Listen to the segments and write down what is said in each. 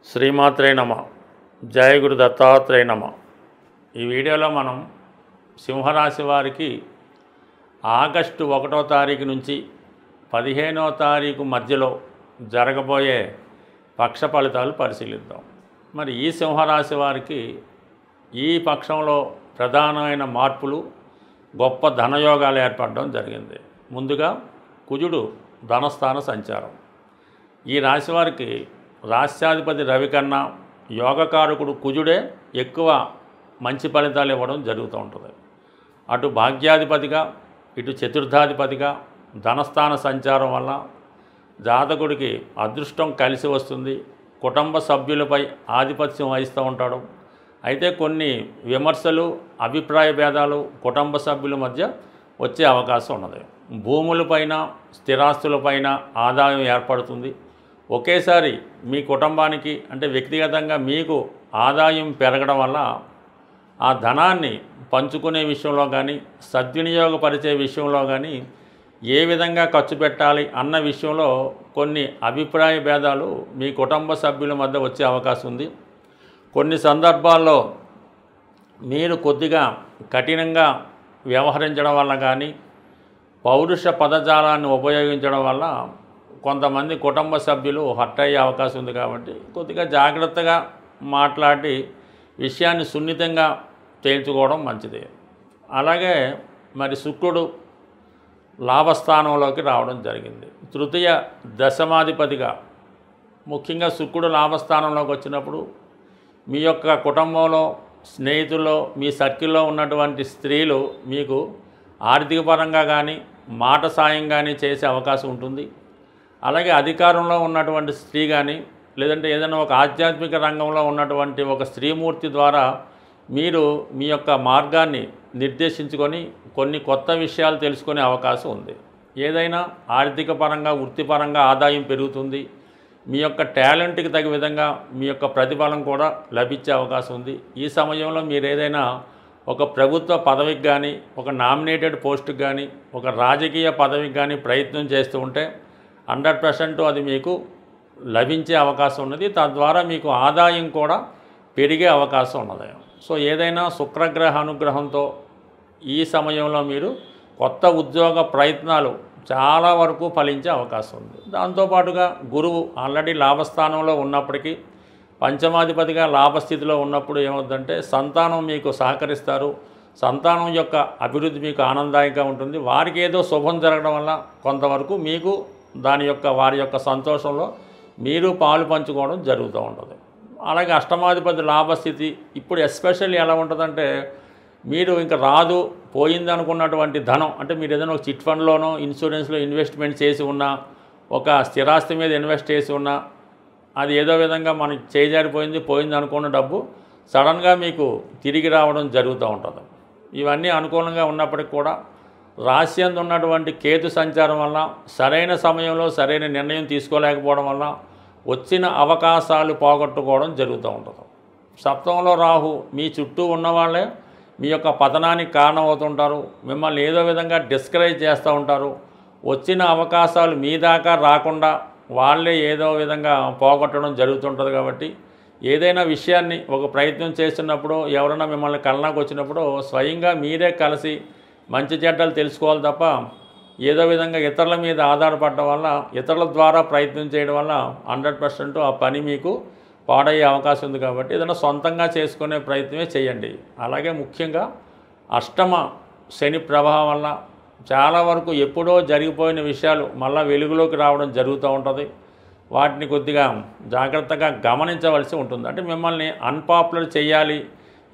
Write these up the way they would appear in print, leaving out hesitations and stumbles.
శ్రీమాత్రే నమ. జయ గురు దత్తాత్రేయ నమ. ఈ వీడియోలో మనం సింహరాశి వారికి ఆగస్టు 1వ తారీఖు నుంచి 15వ తారీఖు మధ్యలో జరగబోయే పక్ష ఫలితాలు పరిశీలిద్దాం. మరి ఈ సింహరాశి వారికి ఈ పక్షంలో ప్రధానమైన మార్పులు, గొప్ప ధనయోగాలు ఏర్పడడం జరిగింది. ముందుగా కుజుడు ధనస్థాన సంచారం. ఈ రాశి వారికి రాశ్యాధిపతి రవి కన్నా యోగకారకుడు కుజుడే ఎక్కువ మంచి ఫలితాలు ఇవ్వడం జరుగుతూ ఉంటుంది. అటు భాగ్యాధిపతిగా ఇటు చతుర్థాధిపతిగా ధనస్థాన సంచారం వల్ల జాతకుడికి అదృష్టం కలిసి వస్తుంది. కుటుంబ సభ్యులపై ఆధిపత్యం వహిస్తూ ఉంటాడు. అయితే కొన్ని విమర్శలు, అభిప్రాయ భేదాలు కుటుంబ సభ్యుల మధ్య వచ్చే అవకాశం ఉన్నది. భూములపైన, స్థిరాస్తులపైన ఆదాయం ఏర్పడుతుంది. ఒకేసారి మీ కుటుంబానికి అంటే వ్యక్తిగతంగా మీకు ఆదాయం పెరగడం వల్ల ఆ ధనాన్ని పంచుకునే విషయంలో కానీ, సద్వినియోగపరిచే విషయంలో కానీ, ఏ విధంగా ఖర్చు పెట్టాలి అన్న విషయంలో కొన్ని అభిప్రాయ భేదాలు మీ కుటుంబ సభ్యుల మధ్య వచ్చే అవకాశం ఉంది. కొన్ని సందర్భాల్లో మీరు కొద్దిగా కఠినంగా వ్యవహరించడం వల్ల కానీ, పౌరుష పదజాలాన్ని ఉపయోగించడం వల్ల కొంతమంది కుటుంబ సభ్యులు హర్ట్ అయ్యే అవకాశం ఉంది. కాబట్టి కొద్దిగా జాగ్రత్తగా మాట్లాడి విషయాన్ని సున్నితంగా తేల్చుకోవడం మంచిది. అలాగే మరి శుక్రుడు లాభస్థానంలోకి రావడం జరిగింది. తృతీయ దశమాధిపతిగా ముఖ్యంగా శుక్రుడు లాభస్థానంలోకి వచ్చినప్పుడు మీ యొక్క కుటుంబంలో, స్నేహితుల్లో, మీ సర్కిల్లో ఉన్నటువంటి స్త్రీలు మీకు ఆర్థిక పరంగా కానీ, మాట సాయం కానీ చేసే అవకాశం ఉంటుంది. అలాగే అధికారంలో ఉన్నటువంటి స్త్రీ కానీ, లేదంటే ఏదైనా ఒక ఆధ్యాత్మిక రంగంలో ఉన్నటువంటి ఒక స్త్రీమూర్తి ద్వారా మీరు మీ యొక్క మార్గాన్ని నిర్దేశించుకొని కొన్ని కొత్త విషయాలు తెలుసుకునే అవకాశం ఉంది. ఏదైనా ఆర్థిక పరంగా, వృత్తిపరంగా ఆదాయం పెరుగుతుంది. మీ యొక్క టాలెంట్కి తగ్గ విధంగా మీ యొక్క ప్రతిఫలం కూడా లభించే అవకాశం ఉంది. ఈ సమయంలో మీరు ఏదైనా ఒక ప్రభుత్వ పదవికి కానీ, ఒక నామినేటెడ్ పోస్టుకి కానీ, ఒక రాజకీయ పదవికి కానీ ప్రయత్నం చేస్తూ ఉంటే 100% అది మీకు లభించే అవకాశం ఉన్నది. తద్వారా మీకు ఆదాయం కూడా పెరిగే అవకాశం ఉన్నది. సో ఏదైనా శుక్రగ్రహ అనుగ్రహంతో ఈ సమయంలో మీరు కొత్త ఉద్యోగ ప్రయత్నాలు చాలా వరకు ఫలించే అవకాశం ఉంది. దాంతోపాటుగా గురువు ఆల్రెడీ లాభస్థానంలో ఉన్నప్పటికీ పంచమాధిపతిగా లాభస్థితిలో ఉన్నప్పుడు ఏమవుతుందంటే సంతానం మీకు సహకరిస్తారు. సంతానం యొక్క అభివృద్ధి మీకు ఆనందదాయకంగా ఉంటుంది. వారికి ఏదో శుభం జరగడం వల్ల కొంతవరకు మీకు వారి యొక్క సంతోషంలో మీరు పాలు పంచుకోవడం జరుగుతూ ఉంటుంది. అలాగే అష్టమాధిపతి లాభస్థితి ఇప్పుడు ఎస్పెషల్లీ ఎలా ఉంటుందంటే మీరు ఇంకా రాదు పోయింది అనుకున్నటువంటి ధనం, అంటే మీరు ఏదైనా ఒక చిట్ ఫండ్లోనో, ఇన్సూరెన్స్లో ఇన్వెస్ట్మెంట్ చేసి ఉన్నా, ఒక స్థిరాస్తి మీద ఇన్వెస్ట్ చేసి ఉన్నా, అది ఏదో విధంగా మనకి పోయింది అనుకున్న డబ్బు సడన్గా మీకు తిరిగి రావడం జరుగుతూ ఉంటుంది. ఇవన్నీ అనుకూలంగా ఉన్నప్పటికి కూడా రాశ్యందు ఉన్నటువంటి కేతు సంచారం వల్ల సరైన సమయంలో సరైన నిర్ణయం తీసుకోలేకపోవడం వల్ల వచ్చిన అవకాశాలు పోగొట్టుకోవడం జరుగుతూ ఉంటుంది. సప్తమంలో రాహు మీ చుట్టూ ఉన్నవాళ్ళే మీ యొక్క పతనానికి కారణమవుతుంటారు. మిమ్మల్ని ఏదో విధంగా డిస్కరేజ్ చేస్తూ ఉంటారు. వచ్చిన అవకాశాలు మీ దాకా రాకుండా వాళ్ళే ఏదో విధంగా పోగొట్టడం జరుగుతుంటుంది. కాబట్టి ఏదైనా విషయాన్ని ఒక ప్రయత్నం చేస్తున్నప్పుడు, ఎవరైనా మిమ్మల్ని కళ్ళకు వచ్చినప్పుడు స్వయంగా మీరే కలిసి మంచి చెడ్డలు తెలుసుకోవాలి తప్ప ఏదో విధంగా ఇతరుల మీద ఆధారపడడం వల్ల, ఇతరుల ద్వారా ప్రయత్నం చేయడం వల్ల 100% ఆ పని మీకు పాడయ్యే అవకాశం ఉంది. కాబట్టి ఏదైనా సొంతంగా చేసుకునే ప్రయత్నమే చేయండి. అలాగే ముఖ్యంగా అష్టమ శని ప్రభావం వల్ల చాలా వరకు ఎప్పుడో జరిగిపోయిన విషయాలు మళ్ళీ వెలుగులోకి రావడం జరుగుతూ ఉంటుంది. వాటిని కొద్దిగా జాగ్రత్తగా గమనించవలసి ఉంటుంది. అంటే మిమ్మల్ని అన్పాపులర్ చేయాలి,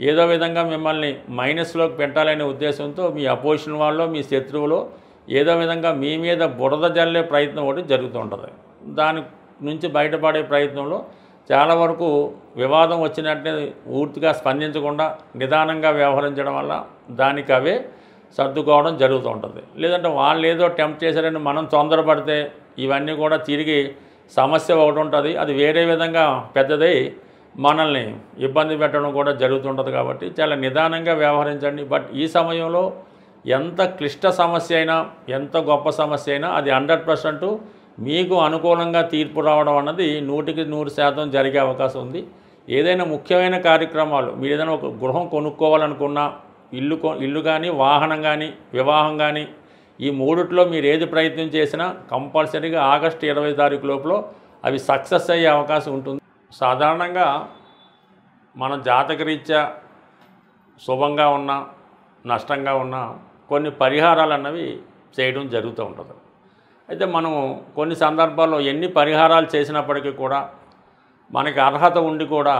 ఏదో విధంగా మిమ్మల్ని మైనస్లోకి పెట్టాలనే ఉద్దేశంతో మీ అపోజిషన్ వాళ్ళు, మీ శత్రువులు ఏదో విధంగా మీ మీద బురద జల్లే ప్రయత్నం ఒకటి జరుగుతూ ఉంటుంది. దాని నుంచి బయటపడే ప్రయత్నంలో చాలా వరకు వివాదం వచ్చినట్టే పూర్తిగా స్పందించకుండా నిదానంగా వ్యవహరించడం వల్ల దానికి అవే సర్దుకోవడం జరుగుతూ ఉంటుంది. లేదంటే వాళ్ళు ఏదో టెంప్ట్ చేశారని మనం తొందరపడితే ఇవన్నీ కూడా తిరిగి సమస్య ఒకటి ఉంటుంది. అది వేరే విధంగా పెద్దదై మనల్ని ఇబ్బంది పెట్టడం కూడా జరుగుతుంటుంది. కాబట్టి చాలా నిదానంగా వ్యవహరించండి. బట్ ఈ సమయంలో ఎంత క్లిష్ట సమస్య అయినా, ఎంత గొప్ప సమస్య అయినా అది 100% మీకు అనుకూలంగా తీర్పు రావడం అన్నది 100% జరిగే అవకాశం ఉంది. ఏదైనా ముఖ్యమైన కార్యక్రమాలు మీరు ఏదైనా ఒక గృహం కొనుక్కోవాలనుకున్నా, ఇల్లు కానీ, వాహనం కానీ, వివాహం కానీ, ఈ మూడిట్లో మీరు ఏది ప్రయత్నం చేసినా కంపల్సరీగా ఆగస్టు 20 తారీఖు లోపల అవి సక్సెస్ అయ్యే అవకాశం ఉంటుంది. సాధారణంగా మన జాతకరీత్యా శుభంగా ఉన్నా, నష్టంగా ఉన్నా కొన్ని పరిహారాలు అన్నవి చేయడం జరుగుతూ ఉంటుంది. అయితే మనం కొన్ని సందర్భాల్లో ఎన్ని పరిహారాలు చేసినప్పటికీ కూడా మనకి అర్హత ఉండి కూడా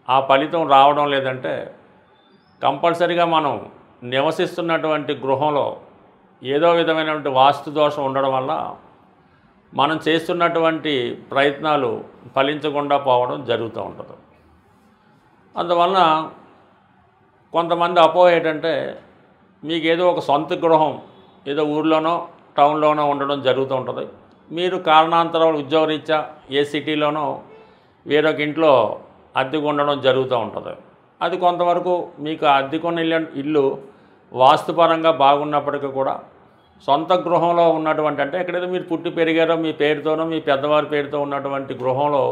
ఆ ఫలితం రావడం లేదంటే కంపల్సరీగా మనం నివసిస్తున్నటువంటి గృహంలో ఏదో విధమైనటువంటి వాస్తు దోషం ఉండడం వల్ల మనం చేస్తున్నటువంటి ప్రయత్నాలు ఫలించకుండా పోవడం జరుగుతూ ఉంటుంది. అందువలన కొంతమంది అపోహ ఏంటంటే మీకు ఏదో ఒక సొంత గృహం ఏదో ఊర్లోనో టౌన్లోనో ఉండడం జరుగుతూ ఉంటుంది. మీరు కారణాంతరాలు ఉద్యోగరీత్యా ఏ సిటీలోనో వేరొక ఇంట్లో అద్దెకు ఉండడం జరుగుతూ ఉంటుంది. అది కొంతవరకు మీకు అద్దెకున్న ఇల్లు వాస్తుపరంగా బాగున్నప్పటికీ కూడా సొంత గృహంలో ఉన్నటువంటి అంటే ఎక్కడైతే మీరు పుట్టి పెరిగారో మీ పేరుతోనో మీ పెద్దవారి పేరుతో ఉన్నటువంటి గృహంలో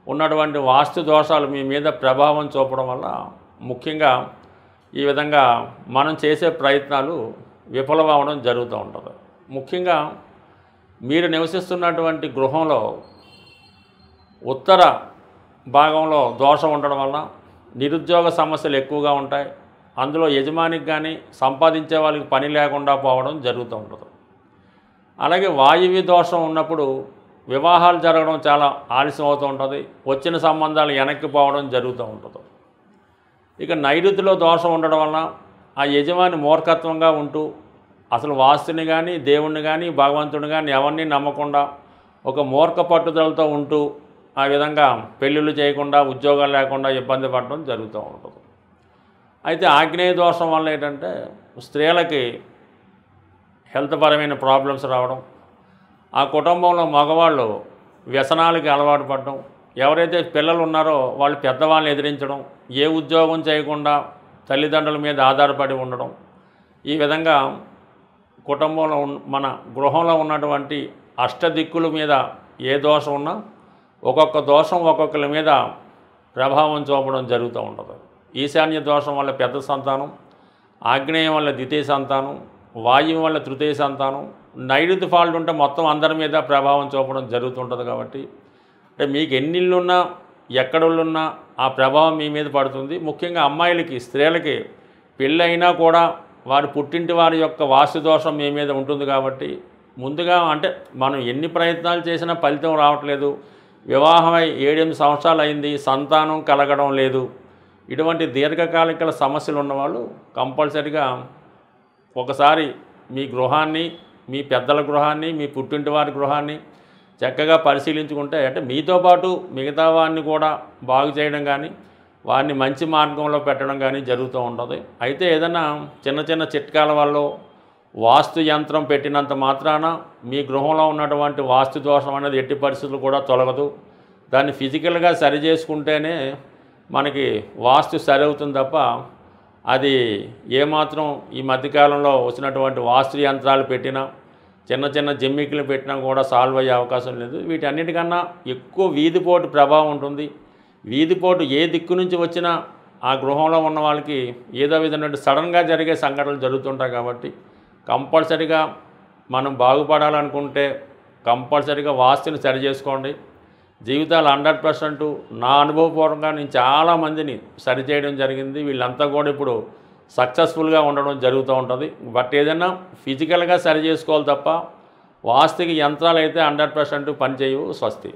ఉన్నటువంటి వాస్తు దోషాలు మీ మీద ప్రభావం చూపడం వల్ల ముఖ్యంగా ఈ విధంగా మనం చేసే ప్రయత్నాలు విఫలమవడం జరుగుతూ ఉంటుంది. ముఖ్యంగా మీరు నివసిస్తున్నటువంటి గృహంలో ఉత్తర భాగంలో దోషం ఉండడం వల్ల నిరుద్యోగ సమస్యలు ఎక్కువగా ఉంటాయి. అందులో యజమానికి కానీ సంపాదించే వాళ్ళకి పని లేకుండా పోవడం జరుగుతూ ఉంటుంది. అలాగే వాయువ్య దోషం ఉన్నప్పుడు వివాహాలు జరగడం చాలా ఆలస్యం అవుతూ ఉంటుంది. వచ్చిన సంబంధాలు వెనక్కి పోవడం జరుగుతూ ఉంటుంది. ఇక నైరుతిలో దోషం ఉండడం వలన ఆ యజమాని మూర్ఖత్వంగా ఉంటూ అసలు వాస్తుని కానీ, దేవుణ్ణి కానీ, భగవంతుని కానీ ఎవరిని నమ్మకుండా ఒక మూర్ఖ పట్టుదలతో ఉంటూ ఆ విధంగా పెళ్ళిళ్ళు చేయకుండా, ఉద్యోగాలు లేకుండా ఇబ్బంది పడడం జరుగుతూ ఉంటుంది. అయితే ఆగ్నేయ దోషం వల్ల ఏంటంటే స్త్రీలకి హెల్త్ పరమైన ప్రాబ్లమ్స్ రావడం, ఆ కుటుంబంలో మగవాళ్ళు వ్యసనాలకి అలవాటు పడడం, ఎవరైతే పిల్లలు ఉన్నారో వాళ్ళు పెద్దవాళ్ళని ఎదిరించడం, ఏ ఉద్యోగం చేయకుండా తల్లిదండ్రుల మీద ఆధారపడి ఉండడం, ఈ విధంగా కుటుంబంలో మన గృహంలో ఉన్నటువంటి అష్టదిక్కుల మీద ఏ దోషం ఉన్నా ఒక్కొక్క దోషం ఒక్కొక్కరి మీద ప్రభావం చూపడం జరుగుతూ ఉంటుంది. ఈశాన్య దోషం వల్ల పెద్ద సంతానం, ఆగ్నేయం వల్ల ద్వితీయ సంతానం, వాయువు వల్ల తృతీయ సంతానం, నైరుతి ఫాల్ట్ ఉంటే మొత్తం అందరి మీద ప్రభావం చూపడం జరుగుతుంటుంది. కాబట్టి అంటే మీకు ఎన్ని ఇళ్ళున్నా ఎక్కడున్నా ఆ ప్రభావం మీ మీద పడుతుంది. ముఖ్యంగా అమ్మాయిలకి, స్త్రీలకి పెళ్ళైనా కూడా వారి పుట్టింటి వారి యొక్క వాస్తు దోషం మీ మీద ఉంటుంది. కాబట్టి ముందుగా అంటే మనం ఎన్ని ప్రయత్నాలు చేసినా ఫలితం రావట్లేదు, వివాహమై 7-8 సంవత్సరాలు అయింది, సంతానం కలగడం లేదు, ఇటువంటి దీర్ఘకాలిక సమస్యలు ఉన్నవాళ్ళు కంపల్సరిగా ఒకసారి మీ గృహాన్ని, మీ పెద్దల గృహాన్ని, మీ పుట్టింటి వారి గృహాన్ని చక్కగా పరిశీలించుకుంటే అంటే మీతో పాటు మిగతా వారిని కూడా బాగు చేయడం కానీ, వారిని మంచి మార్గంలో పెట్టడం కానీ జరుగుతూ ఉంటుంది. అయితే ఏదైనా చిన్న చిన్న చిట్కాల వల్ల వాస్తు యంత్రం పెట్టినంత మాత్రాన మీ గృహంలో ఉన్నటువంటి వాస్తు దోషం అనేది ఎట్టి పరిస్థితులు కూడా తొలగదు. దాన్ని ఫిజికల్గా సరి చేసుకుంటేనే మనకి వాస్తు సరి అవుతుంది తప్ప అది ఏమాత్రం ఈ మధ్యకాలంలో వచ్చినటువంటి వాస్తు యంత్రాలు పెట్టినా, చిన్న చిన్న జిమ్మికులు పెట్టినా కూడా సాల్వ్ అయ్యే అవకాశం లేదు. వీటన్నిటికన్నా ఎక్కువ వీధిపోటు ప్రభావం ఉంటుంది. వీధిపోటు ఏ దిక్కు నుంచి వచ్చినా ఆ గృహంలో ఉన్న వాళ్ళకి ఏదో విధంగా సడన్గా జరిగే సంఘటనలు జరుగుతుంటాయి. కాబట్టి కంపల్సరీగా మనం బాగుపడాలనుకుంటే కంపల్సరీగా వాస్తుని సరి చేసుకోండి. జీవితాలు 100% నా అనుభవపూర్వకంగా నేను చాలామందిని సరిచేయడం జరిగింది. వీళ్ళంతా కూడా ఇప్పుడు సక్సెస్ఫుల్గా ఉండడం జరుగుతూ ఉంటుంది. బట్ ఏదైనా ఫిజికల్గా సరి చేసుకోవాలి తప్ప వాస్తుకి యంత్రాలు అయితే 100% పనిచేయవు. స్వస్తి.